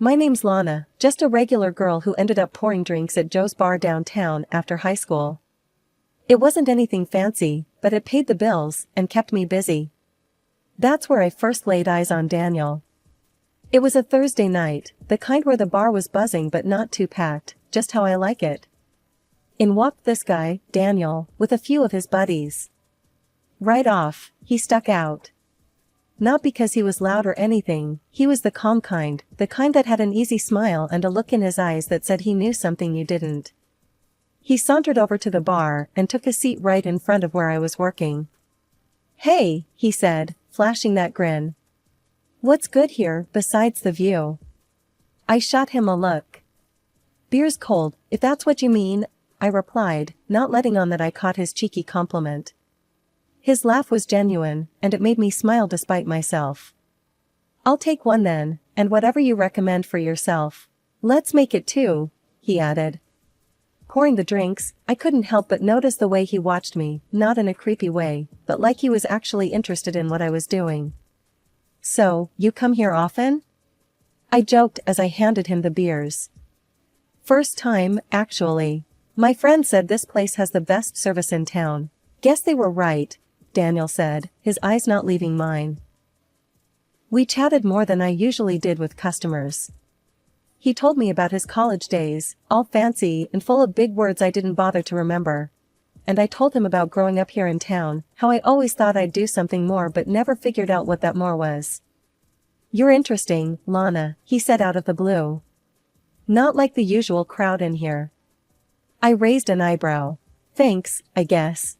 My name's Lana, just a regular girl who ended up pouring drinks at Joe's bar downtown after high school. It wasn't anything fancy, but it paid the bills and kept me busy. That's where I first laid eyes on Daniel. It was a Thursday night, the kind where the bar was buzzing but not too packed, just how I like it. In walked this guy, Daniel, with a few of his buddies. Right off, he stuck out. Not because he was loud or anything, he was the calm kind, the kind that had an easy smile and a look in his eyes that said he knew something you didn't. He sauntered over to the bar and took a seat right in front of where I was working. "Hey," he said, flashing that grin. "What's good here, besides the view?" I shot him a look. "Beer's cold, if that's what you mean," I replied, not letting on that I caught his cheeky compliment. His laugh was genuine, and it made me smile despite myself. "I'll take one then, and whatever you recommend for yourself. Let's make it two," he added. Pouring the drinks, I couldn't help but notice the way he watched me, not in a creepy way, but like he was actually interested in what I was doing. "So, you come here often?" I joked as I handed him the beers. "First time, actually. My friend said this place has the best service in town." "Guess they were right," Daniel said, his eyes not leaving mine. We chatted more than I usually did with customers. He told me about his college days, all fancy and full of big words I didn't bother to remember. And I told him about growing up here in town, how I always thought I'd do something more but never figured out what that more was. "You're interesting, Lana," he said out of the blue. "Not like the usual crowd in here." I raised an eyebrow. "Thanks, I guess.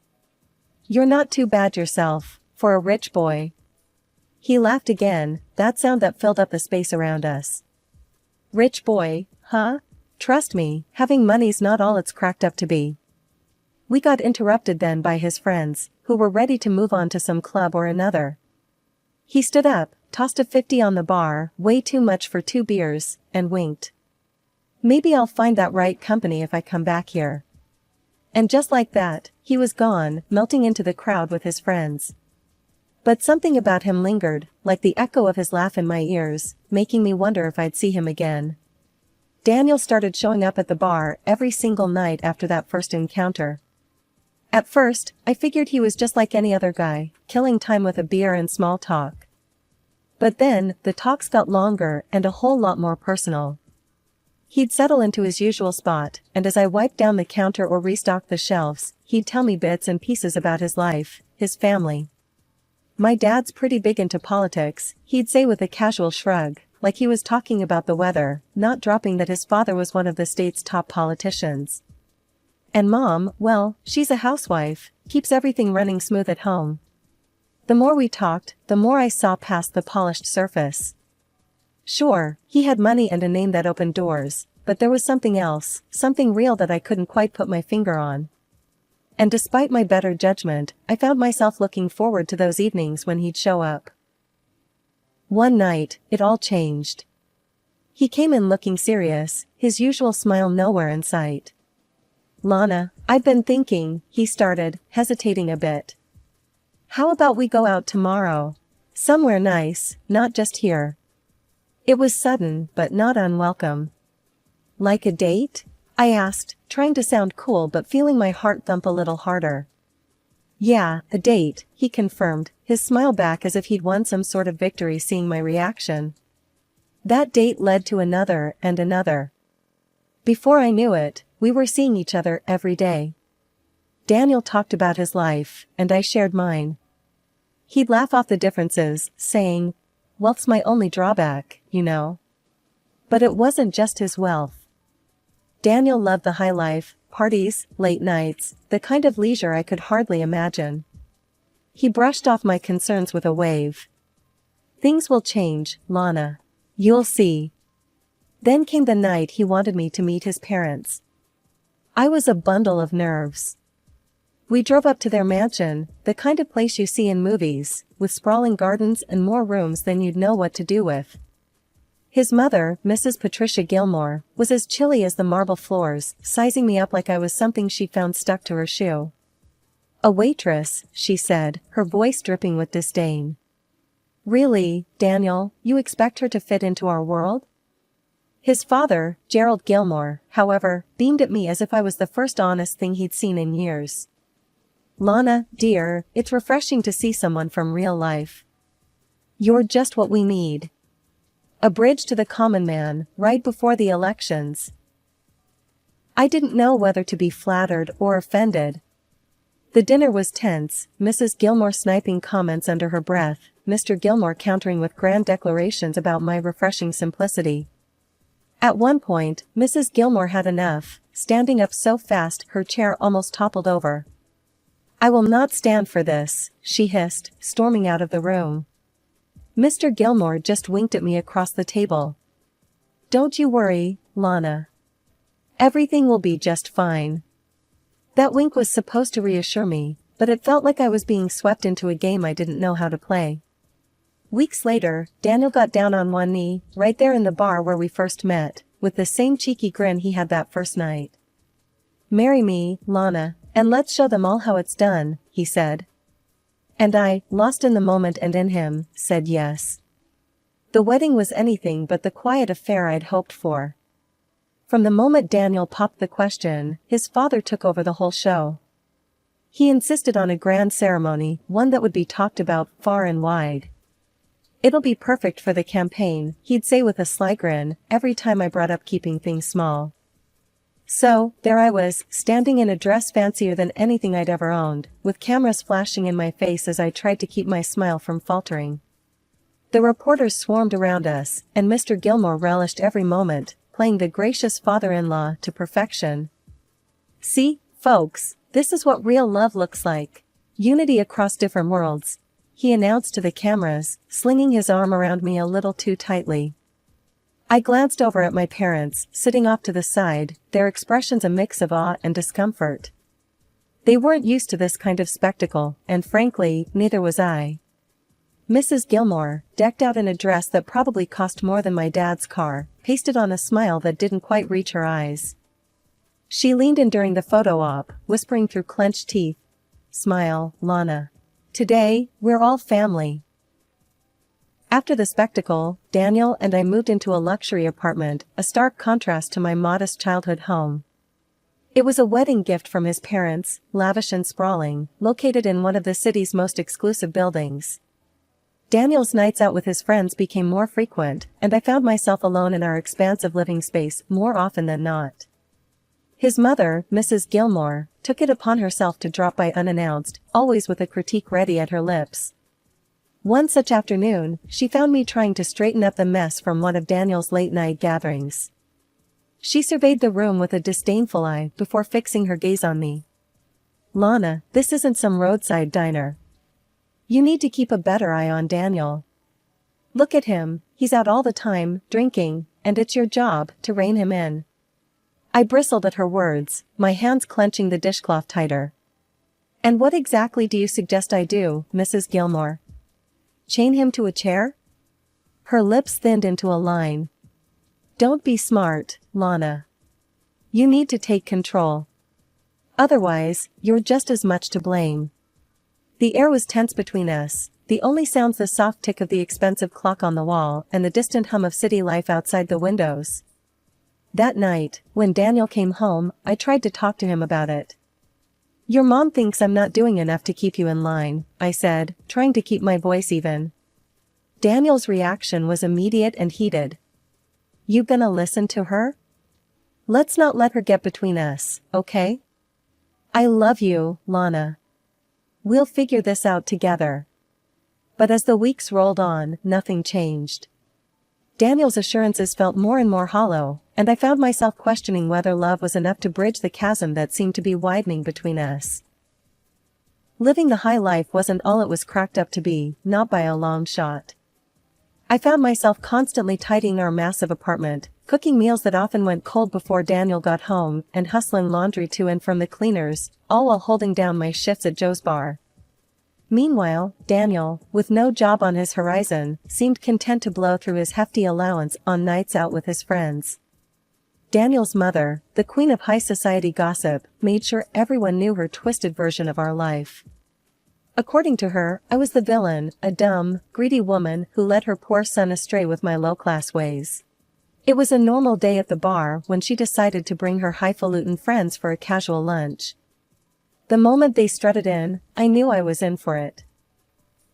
You're not too bad yourself, for a rich boy." He laughed again, that sound that filled up the space around us. "Rich boy, huh? Trust me, having money's not all it's cracked up to be." We got interrupted then by his friends, who were ready to move on to some club or another. He stood up, tossed a 50 on the bar, way too much for 2 beers, and winked. "Maybe I'll find that right company if I come back here." And just like that, he was gone, melting into the crowd with his friends. But something about him lingered, like the echo of his laugh in my ears, making me wonder if I'd see him again. Daniel started showing up at the bar every single night after that first encounter. At first, I figured he was just like any other guy, killing time with a beer and small talk. But then, the talks got longer and a whole lot more personal. He'd settle into his usual spot, and as I wiped down the counter or restocked the shelves, he'd tell me bits and pieces about his life, his family. "My dad's pretty big into politics," he'd say with a casual shrug, like he was talking about the weather, not dropping that his father was one of the state's top politicians. "And Mom, well, she's a housewife, keeps everything running smooth at home." The more we talked, the more I saw past the polished surface. Sure, he had money and a name that opened doors, but there was something else, something real that I couldn't quite put my finger on. And despite my better judgment, I found myself looking forward to those evenings when he'd show up. One night, it all changed. He came in looking serious, his usual smile nowhere in sight. "Lana, I've been thinking," he started, hesitating a bit. "How about we go out tomorrow? Somewhere nice, not just here." It was sudden, but not unwelcome. "Like a date?" I asked, trying to sound cool but feeling my heart thump a little harder. "Yeah, a date," he confirmed, his smile back as if he'd won some sort of victory seeing my reaction. That date led to another and another. Before I knew it, we were seeing each other every day. Daniel talked about his life, and I shared mine. He'd laugh off the differences, saying, "Wealth's my only drawback, you know." But it wasn't just his wealth. Daniel loved the high life, parties, late nights, the kind of leisure I could hardly imagine. He brushed off my concerns with a wave. "Things will change, Lana. You'll see." Then came the night he wanted me to meet his parents. I was a bundle of nerves. We drove up to their mansion, the kind of place you see in movies, with sprawling gardens and more rooms than you'd know what to do with. His mother, Mrs. Patricia Gilmore, was as chilly as the marble floors, sizing me up like I was something she found stuck to her shoe. "A waitress," she said, her voice dripping with disdain. "Really, Daniel, you expect her to fit into our world?" His father, Gerald Gilmore, however, beamed at me as if I was the first honest thing he'd seen in years. "Lana, dear, it's refreshing to see someone from real life. You're just what we need. A bridge to the common man, right before the elections." I didn't know whether to be flattered or offended. The dinner was tense, Mrs. Gilmore sniping comments under her breath, Mr. Gilmore countering with grand declarations about my refreshing simplicity. At one point, Mrs. Gilmore had enough, standing up so fast her chair almost toppled over. "I will not stand for this," she hissed, storming out of the room. Mr. Gilmore just winked at me across the table. "Don't you worry, Lana. Everything will be just fine." That wink was supposed to reassure me, but it felt like I was being swept into a game I didn't know how to play. Weeks later, Daniel got down on one knee, right there in the bar where we first met, with the same cheeky grin he had that first night. "Marry me, Lana, and let's show them all how it's done," he said. And I, lost in the moment and in him, said yes. The wedding was anything but the quiet affair I'd hoped for. From the moment Daniel popped the question, his father took over the whole show. He insisted on a grand ceremony, one that would be talked about far and wide. "It'll be perfect for the campaign," he'd say with a sly grin, every time I brought up keeping things small. So, there I was, standing in a dress fancier than anything I'd ever owned, with cameras flashing in my face as I tried to keep my smile from faltering. The reporters swarmed around us, and Mr. Gilmore relished every moment, playing the gracious father-in-law to perfection. "See, folks, this is what real love looks like. Unity across different worlds," he announced to the cameras, slinging his arm around me a little too tightly. I glanced over at my parents, sitting off to the side, their expressions a mix of awe and discomfort. They weren't used to this kind of spectacle, and frankly, neither was I. Mrs. Gilmore, decked out in a dress that probably cost more than my dad's car, pasted on a smile that didn't quite reach her eyes. She leaned in during the photo op, whispering through clenched teeth, "Smile, Lana. Today, we're all family." After the spectacle, Daniel and I moved into a luxury apartment, a stark contrast to my modest childhood home. It was a wedding gift from his parents, lavish and sprawling, located in one of the city's most exclusive buildings. Daniel's nights out with his friends became more frequent, and I found myself alone in our expansive living space more often than not. His mother, Mrs. Gilmore, took it upon herself to drop by unannounced, always with a critique ready at her lips. One such afternoon, she found me trying to straighten up the mess from one of Daniel's late-night gatherings. She surveyed the room with a disdainful eye before fixing her gaze on me. "Lana, this isn't some roadside diner. You need to keep a better eye on Daniel. Look at him, he's out all the time, drinking, and it's your job to rein him in." I bristled at her words, my hands clenching the dishcloth tighter. "And what exactly do you suggest I do, Mrs. Gilmore? Chain him to a chair?" Her lips thinned into a line. "Don't be smart, Lana. You need to take control. Otherwise, you're just as much to blame." The air was tense between us, the only sounds the soft tick of the expensive clock on the wall and the distant hum of city life outside the windows. That night, when Daniel came home, I tried to talk to him about it. "Your mom thinks I'm not doing enough to keep you in line," I said, trying to keep my voice even. Daniel's reaction was immediate and heated. "You gonna listen to her? Let's not let her get between us, okay? I love you, Lana. We'll figure this out together." But as the weeks rolled on, nothing changed. Daniel's assurances felt more and more hollow, and I found myself questioning whether love was enough to bridge the chasm that seemed to be widening between us. Living the high life wasn't all it was cracked up to be, not by a long shot. I found myself constantly tidying our massive apartment, cooking meals that often went cold before Daniel got home, and hustling laundry to and from the cleaners, all while holding down my shifts at Joe's bar. Meanwhile, Daniel, with no job on his horizon, seemed content to blow through his hefty allowance on nights out with his friends. Daniel's mother, the queen of high society gossip, made sure everyone knew her twisted version of our life. According to her, I was the villain, a dumb, greedy woman who led her poor son astray with my low-class ways. It was a normal day at the bar when she decided to bring her highfalutin friends for a casual lunch. The moment they strutted in, I knew I was in for it.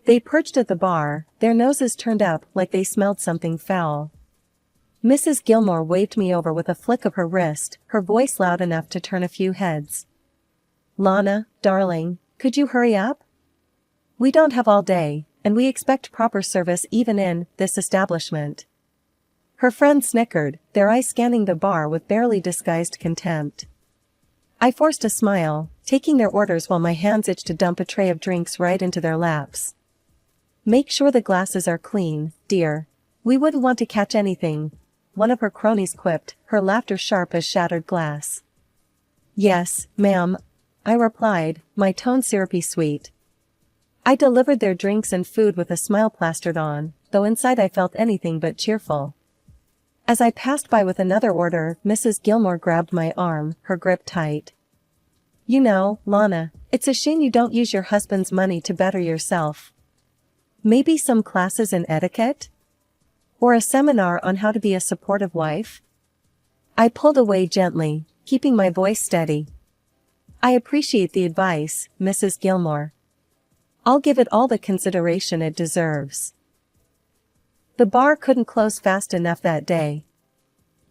They perched at the bar, their noses turned up like they smelled something foul. Mrs. Gilmore waved me over with a flick of her wrist, her voice loud enough to turn a few heads. "Lana, darling, could you hurry up? We don't have all day, and we expect proper service even in this establishment." Her friends snickered, their eyes scanning the bar with barely disguised contempt. I forced a smile, taking their orders while my hands itched to dump a tray of drinks right into their laps. "Make sure the glasses are clean, dear. We wouldn't want to catch anything," one of her cronies quipped, her laughter sharp as shattered glass. "Yes, ma'am," I replied, my tone syrupy sweet. I delivered their drinks and food with a smile plastered on, though inside I felt anything but cheerful. As I passed by with another order, Mrs. Gilmore grabbed my arm, her grip tight. "You know, Lana, it's a shame you don't use your husband's money to better yourself. Maybe some classes in etiquette? Or a seminar on how to be a supportive wife?" I pulled away gently, keeping my voice steady. "I appreciate the advice, Mrs. Gilmore. I'll give it all the consideration it deserves." The bar couldn't close fast enough that day.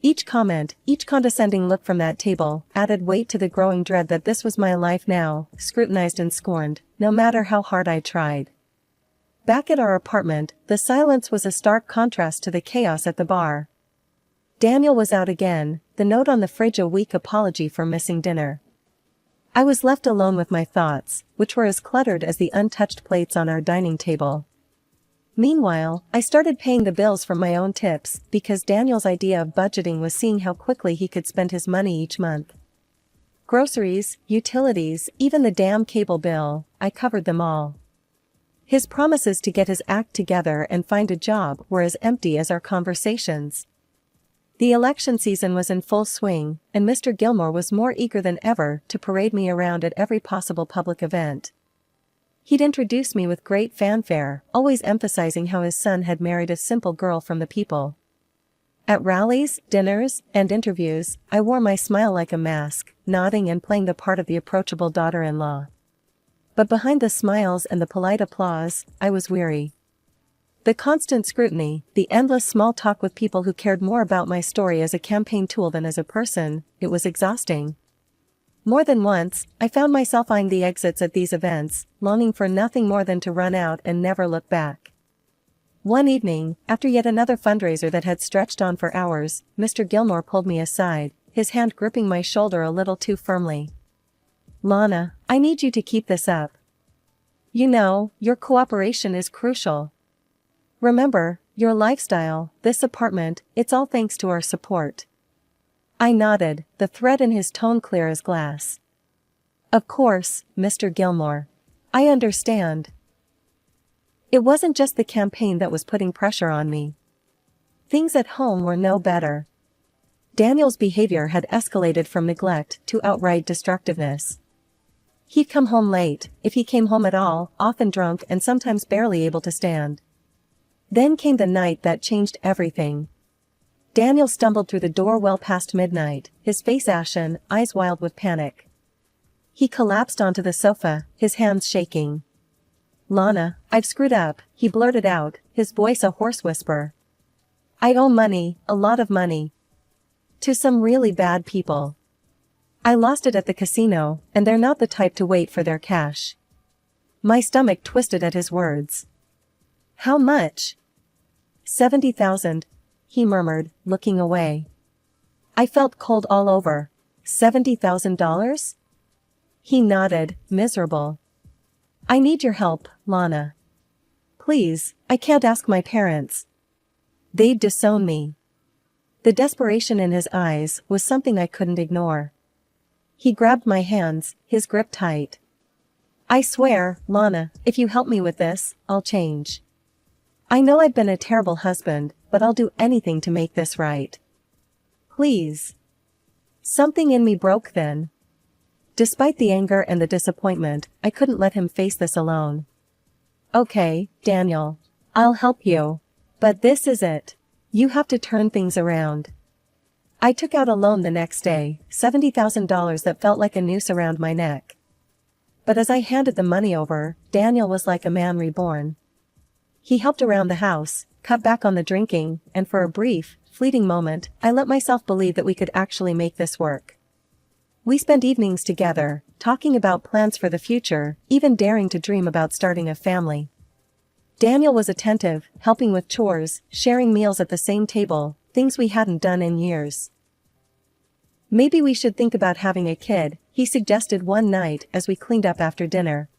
Each comment, each condescending look from that table, added weight to the growing dread that this was my life now, scrutinized and scorned, no matter how hard I tried. Back at our apartment, the silence was a stark contrast to the chaos at the bar. Daniel was out again, the note on the fridge a weak apology for missing dinner. I was left alone with my thoughts, which were as cluttered as the untouched plates on our dining table. Meanwhile, I started paying the bills from my own tips, because Daniel's idea of budgeting was seeing how quickly he could spend his money each month. Groceries, utilities, even the damn cable bill, I covered them all. His promises to get his act together and find a job were as empty as our conversations. The election season was in full swing, and Mr. Gilmore was more eager than ever to parade me around at every possible public event. He'd introduce me with great fanfare, always emphasizing how his son had married a simple girl from the people. At rallies, dinners, and interviews, I wore my smile like a mask, nodding and playing the part of the approachable daughter-in-law. But behind the smiles and the polite applause, I was weary. The constant scrutiny, the endless small talk with people who cared more about my story as a campaign tool than as a person, it was exhausting. More than once, I found myself eyeing the exits at these events, longing for nothing more than to run out and never look back. One evening, after yet another fundraiser that had stretched on for hours, Mr. Gilmore pulled me aside, his hand gripping my shoulder a little too firmly. "Lana, I need you to keep this up. You know, your cooperation is crucial. Remember, your lifestyle, this apartment, it's all thanks to our support." I nodded, the thread in his tone clear as glass. "Of course, Mr. Gilmore. I understand." It wasn't just the campaign that was putting pressure on me. Things at home were no better. Daniel's behavior had escalated from neglect to outright destructiveness. He'd come home late, if he came home at all, often drunk and sometimes barely able to stand. Then came the night that changed everything. Daniel stumbled through the door well past midnight, his face ashen, eyes wild with panic. He collapsed onto the sofa, his hands shaking. "Lana, I've screwed up," he blurted out, his voice a hoarse whisper. "I owe money, a lot of money. To some really bad people. I lost it at the casino, and they're not the type to wait for their cash." My stomach twisted at his words. "How much?" "70,000, he murmured, looking away. I felt cold all over. $70,000? He nodded, miserable. "I need your help, Lana. Please, I can't ask my parents. They'd disown me." The desperation in his eyes was something I couldn't ignore. He grabbed my hands, his grip tight. "I swear, Lana, if you help me with this, I'll change. I know I've been a terrible husband, but I'll do anything to make this right. Please." Something in me broke then. Despite the anger and the disappointment, I couldn't let him face this alone. "Okay, Daniel. I'll help you. But this is it. You have to turn things around. I took out a loan the next day, $70,000 that felt like a noose around my neck. But as I handed the money over, Daniel was like a man reborn. He helped around the house, cut back on the drinking, and for a brief, fleeting moment, I let myself believe that we could actually make this work. We spent evenings together, talking about plans for the future, even daring to dream about starting a family. Daniel was attentive, helping with chores, sharing meals at the same table, things we hadn't done in years. Maybe we should think about having a kid, he suggested one night as we cleaned up after dinner.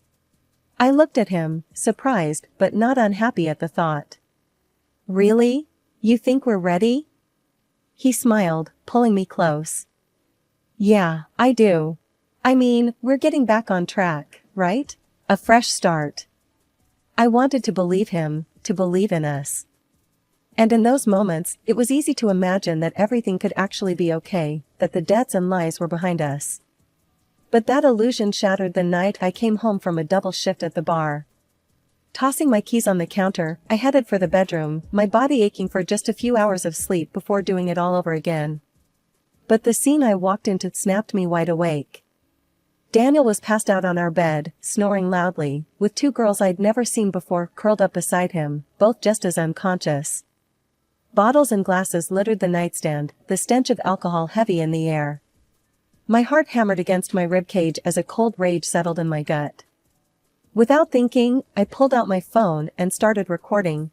I looked at him, surprised but not unhappy at the thought. Really? You think we're ready? He smiled, pulling me close. Yeah, I do. I mean, we're getting back on track, right? A fresh start. I wanted to believe him, to believe in us. And in those moments, it was easy to imagine that everything could actually be okay, that the debts and lies were behind us. But that illusion shattered the night I came home from a double shift at the bar. Tossing my keys on the counter, I headed for the bedroom, my body aching for just a few hours of sleep before doing it all over again. But the scene I walked into snapped me wide awake. Daniel was passed out on our bed, snoring loudly, with two girls I'd never seen before curled up beside him, both just as unconscious. Bottles and glasses littered the nightstand, the stench of alcohol heavy in the air. My heart hammered against my ribcage as a cold rage settled in my gut. Without thinking, I pulled out my phone and started recording.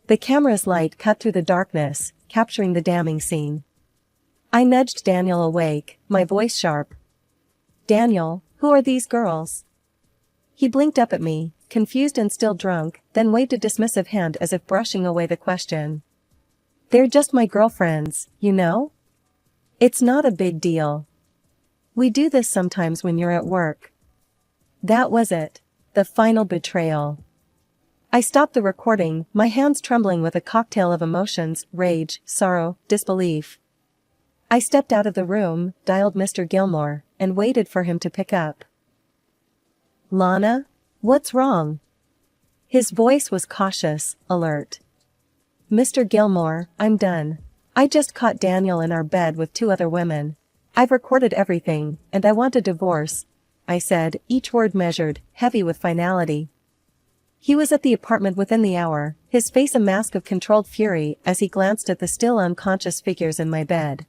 The camera's light cut through the darkness, capturing the damning scene. I nudged Daniel awake, my voice sharp. Daniel, who are these girls? He blinked up at me, confused and still drunk, then waved a dismissive hand as if brushing away the question. They're just my girlfriends, you know? It's not a big deal. We do this sometimes when you're at work. That was it. The final betrayal. I stopped the recording, my hands trembling with a cocktail of emotions, rage, sorrow, disbelief. I stepped out of the room, dialed Mr. Gilmore, and waited for him to pick up. Lana? What's wrong? His voice was cautious, alert. Mr. Gilmore, I'm done. I just caught Daniel in our bed with two other women. I've recorded everything, and I want a divorce, I said, each word measured, heavy with finality. He was at the apartment within the hour, his face a mask of controlled fury as he glanced at the still unconscious figures in my bed.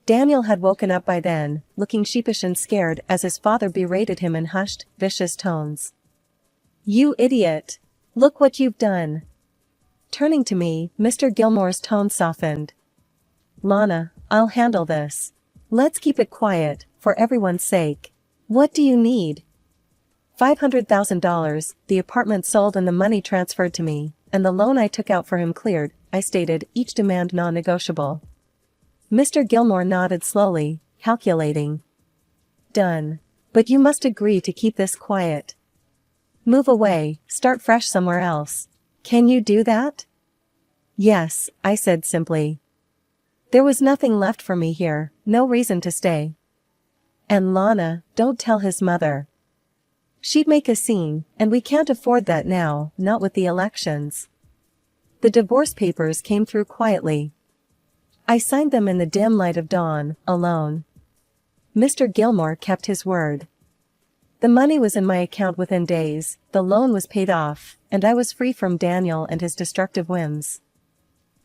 Daniel had woken up by then, looking sheepish and scared as his father berated him in hushed, vicious tones. You idiot! Look what you've done! Turning to me, Mr. Gilmore's tone softened. Lana, I'll handle this. Let's keep it quiet, for everyone's sake. What do you need? $500,000, the apartment sold and the money transferred to me, and the loan I took out for him cleared, I stated, each demand non-negotiable. Mr. Gilmore nodded slowly, calculating. Done. But you must agree to keep this quiet. Move away, start fresh somewhere else. Can you do that? Yes, I said simply. There was nothing left for me here, no reason to stay. And Lana, don't tell his mother. She'd make a scene, and we can't afford that now, not with the elections. The divorce papers came through quietly. I signed them in the dim light of dawn, alone. Mr. Gilmore kept his word. The money was in my account within days, the loan was paid off, and I was free from Daniel and his destructive whims.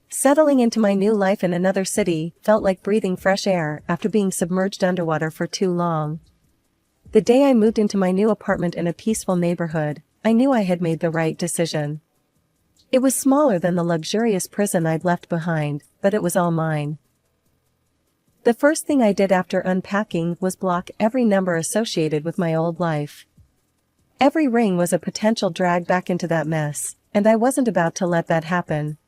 Settling into my new life in another city felt like breathing fresh air after being submerged underwater for too long. The day I moved into my new apartment in a peaceful neighborhood, I knew I had made the right decision. It was smaller than the luxurious prison I'd left behind, but it was all mine. The first thing I did after unpacking was block every number associated with my old life. Every ring was a potential drag back into that mess, and I wasn't about to let that happen.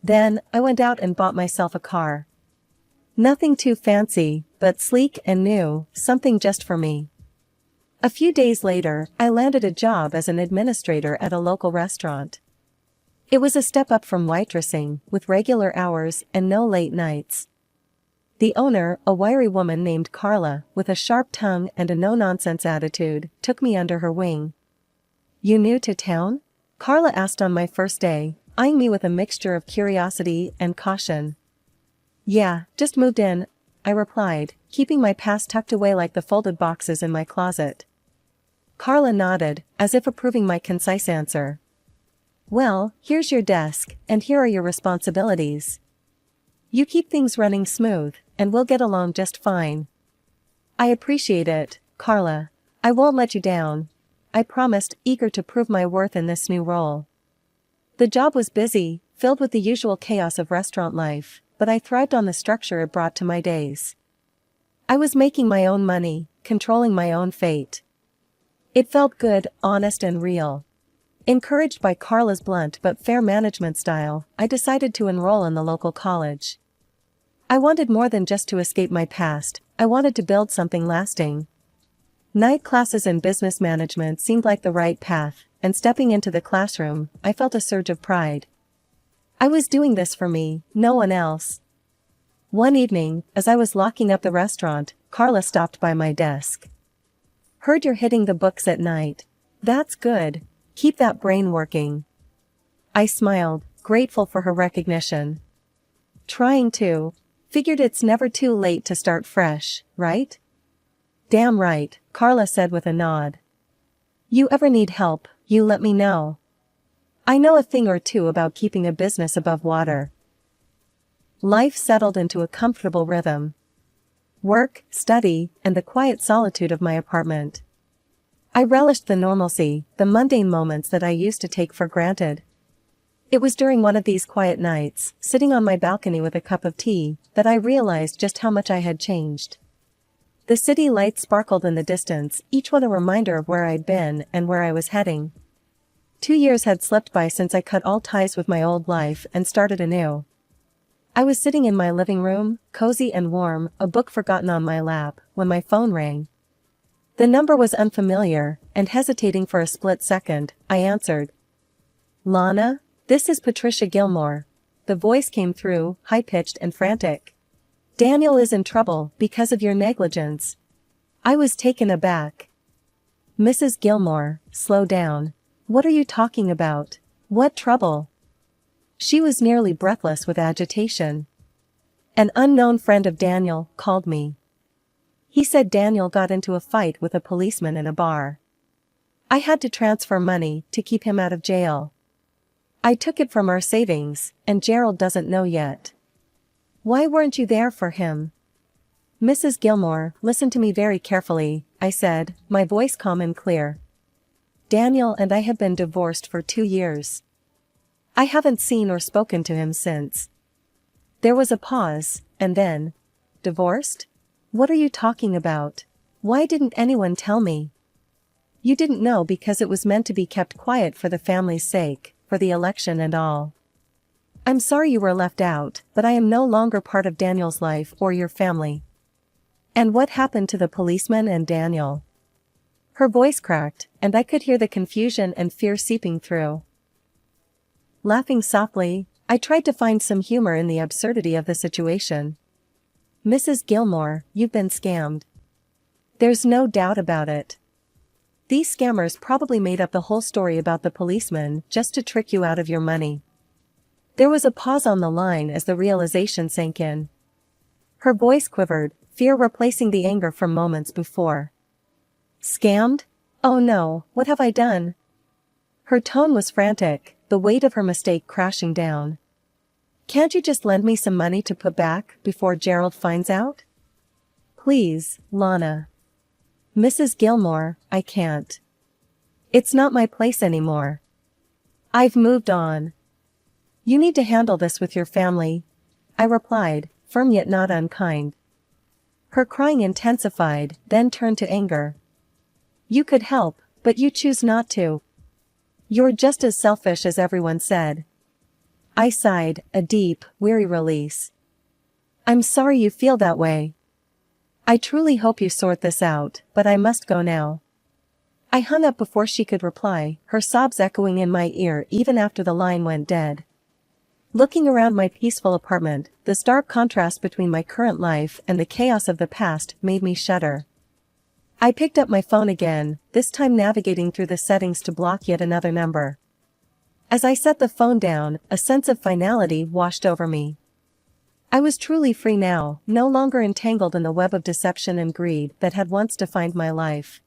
Then, I went out and bought myself a car. Nothing too fancy, but sleek and new, something just for me. A few days later, I landed a job as an administrator at a local restaurant. It was a step up from waitressing, with regular hours and no late nights. The owner, a wiry woman named Carla, with a sharp tongue and a no-nonsense attitude, took me under her wing. You new to town? Carla asked on my first day, eyeing me with a mixture of curiosity and caution. "Yeah, just moved in," I replied, keeping my past tucked away like the folded boxes in my closet. Carla nodded, as if approving my concise answer. "Well, here's your desk, and here are your responsibilities. You keep things running smooth, and we'll get along just fine." "I appreciate it, Carla. I won't let you down," I promised, eager to prove my worth in this new role. The job was busy, filled with the usual chaos of restaurant life, but I thrived on the structure it brought to my days. I was making my own money, controlling my own fate. It felt good, honest and real. Encouraged by Carla's blunt but fair management style, I decided to enroll in the local college. I wanted more than just to escape my past, I wanted to build something lasting. Night classes in business management seemed like the right path, and stepping into the classroom, I felt a surge of pride. I was doing this for me, no one else. One evening, as I was locking up the restaurant, Carla stopped by my desk. "Heard you're hitting the books at night. That's good. Keep that brain working." I smiled, grateful for her recognition. "Trying to. Figured it's never too late to start fresh, right?" "Damn right," Carla said with a nod. "You ever need help, you let me know. I know a thing or two about keeping a business above water." Life settled into a comfortable rhythm. Work, study, and the quiet solitude of my apartment. I relished the normalcy, the mundane moments that I used to take for granted. It was during one of these quiet nights, sitting on my balcony with a cup of tea, that I realized just how much I had changed. The city lights sparkled in the distance, each one a reminder of where I'd been and where I was heading. 2 years had slipped by since I cut all ties with my old life and started anew. I was sitting in my living room, cozy and warm, a book forgotten on my lap, when my phone rang. The number was unfamiliar, and hesitating for a split second, I answered. "Lana, this is Patricia Gilmore." The voice came through, high-pitched and frantic. "Daniel is in trouble because of your negligence." I was taken aback. "Mrs. Gilmore, slow down. What are you talking about? What trouble?" She was nearly breathless with agitation. "An unknown friend of Daniel called me. He said Daniel got into a fight with a policeman in a bar. I had to transfer money to keep him out of jail. I took it from our savings, and Gerald doesn't know yet." "Why weren't you there for him?" "Mrs. Gilmore, listen to me very carefully," I said, my voice calm and clear. "Daniel and I have been divorced for 2 years. I haven't seen or spoken to him since." There was a pause, and then, "Divorced? What are you talking about? Why didn't anyone tell me?" "You didn't know because it was meant to be kept quiet for the family's sake, for the election and all. I'm sorry you were left out, but I am no longer part of Daniel's life or your family." "And what happened to the policeman and Daniel?" Her voice cracked, and I could hear the confusion and fear seeping through. Laughing softly, I tried to find some humor in the absurdity of the situation. "Mrs. Gilmore, you've been scammed. There's no doubt about it. These scammers probably made up the whole story about the policeman just to trick you out of your money." There was a pause on the line as the realization sank in. Her voice quivered, fear replacing the anger from moments before. "Scammed? Oh no, what have I done?" Her tone was frantic, the weight of her mistake crashing down. "Can't you just lend me some money to put back before Gerald finds out?" "Please, Lana." "Mrs. Gilmore, I can't. It's not my place anymore. I've moved on. You need to handle this with your family," I replied, firm yet not unkind. Her crying intensified, then turned to anger. "You could help, but you choose not to. You're just as selfish as everyone said." I sighed, a deep, weary release. "I'm sorry you feel that way. I truly hope you sort this out, but I must go now." I hung up before she could reply, her sobs echoing in my ear even after the line went dead. Looking around my peaceful apartment, the stark contrast between my current life and the chaos of the past made me shudder. I picked up my phone again, this time navigating through the settings to block yet another number. As I set the phone down, a sense of finality washed over me. I was truly free now, no longer entangled in the web of deception and greed that had once defined my life.